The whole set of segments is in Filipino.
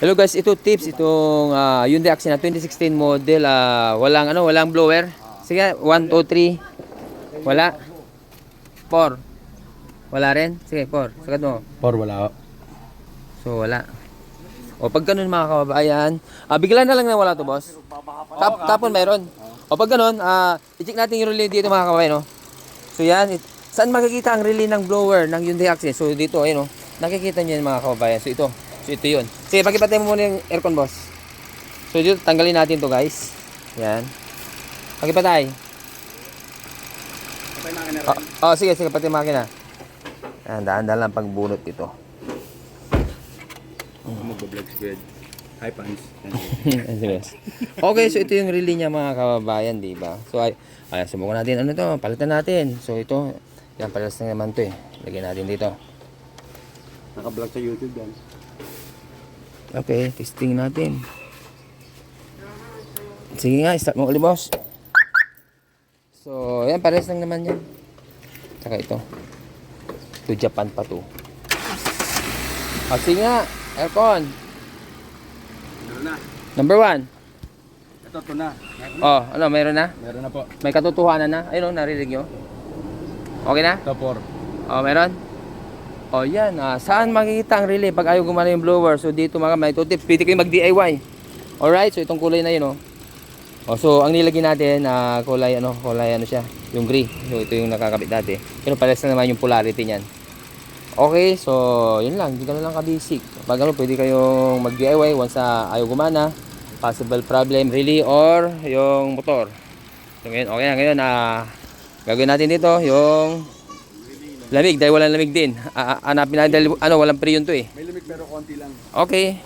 Hello guys, ito tips itong Hyundai Accent 2016 model, walang blower. Sige, 1 2 3. Wala. 4. Wala rin. Sige, 4. Sagat mo. 4 wala. So wala. O pag ganun mga kababayan, bigla na lang na wala to, boss. Tapon mayroon. O pag ganun, i-check natin yung relay dito mga kababayan, no. So yan, saan makikita ang relay ng blower ng Hyundai Accent? So dito, ayun, no. Nakikita niyo yan mga kababayan. So ito. So ito yun. Sige, pakipatay mo muna yung aircon, boss. So dito, tanggalin natin to, guys. Yan. Pakipatay. Sige, pati makina. Yan, daan-daan lang pagbunot ito. Mag-vlog squid. Hi, pants. Okay, so ito yung relay niya mga kababayan, di ba? So subukan natin, ano to, palitan natin. So ito, yan, palas na naman to eh. Lagyan natin dito. Naka-vlog sa YouTube yan. Okay, testing natin. Sige nga, start mo ulit, boss. So, yan, pares lang naman yan. Saka ito. To Japan pa to. Sige nga, aircon. Meron na. Number 1. Ito na. Ano, mayroon na? Meron na po. May katotohanan na? Ayun, narinig nyo? Okay na? Ito 4. Meron? Yan. Saan makikita ang relay pag ayaw gumana yung blower? So, dito mga may tip. Pwede kayo mag-DIY. Alright, so itong kulay na yun, so, ang nilagay natin, kulay ano siya, yung gray. So, ito yung nakakabit dati. Pero pares na naman yung polarity niyan. Okay, so, yun lang. Hindi ka na lang ka-basic. Pag ano, pwede kayong mag-DIY once ayaw gumana. Possible problem, relay or yung motor. So, ngayon, okay na. Ngayon, gagawin natin dito yung lamig, dahil walang lamig din. Hanapin natin dahil walang pre yun to eh. May lamig pero konti lang. Okay.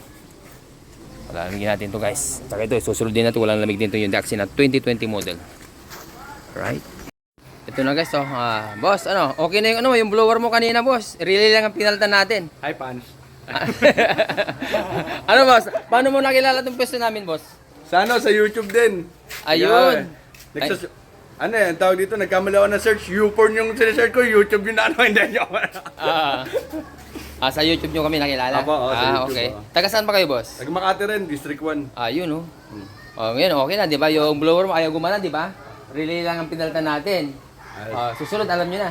Palamigin natin to, guys. Saka ito, susunod din na to. Walang lamig din to yung Accent 2020 model. Right. Ito na, guys. Boss, okay na yung blower mo kanina, boss. Relay lang ang pinalitan natin. Hi, pants. Boss? Paano mo nakilala itong pwesto namin, boss? Sa YouTube din. Ayun. Ano yan, tawag dito, nagkamali ako ng search. YouPorn yung sinesearch ko, YouTube yung hindi nyo. Sa YouTube nyo kami nakilala? Apo, sa YouTube, okay. Taga saan pa kayo, boss? Taga Makati rin, District 1. Yun, ngayon, okay na, di ba? Yung blower mo ayaw gumana, di ba? Relay lang ang pinalitan natin. Susunod, alam nyo na.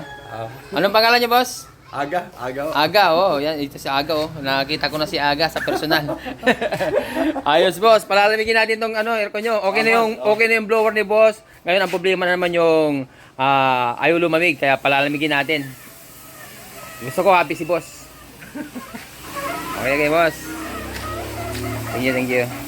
Anong pangalan nyo, boss? Aga. Yan, ito si Aga, Nakita ko na si Aga sa personal. Ayos, boss. Palalamigin natin tong aircon nyo. Okay na yung blower ni boss. Ngayon, ang problema na naman yung ayaw lumamig, kaya palalamigin natin. Gusto ko happy si boss. Okay, boss. Thank you.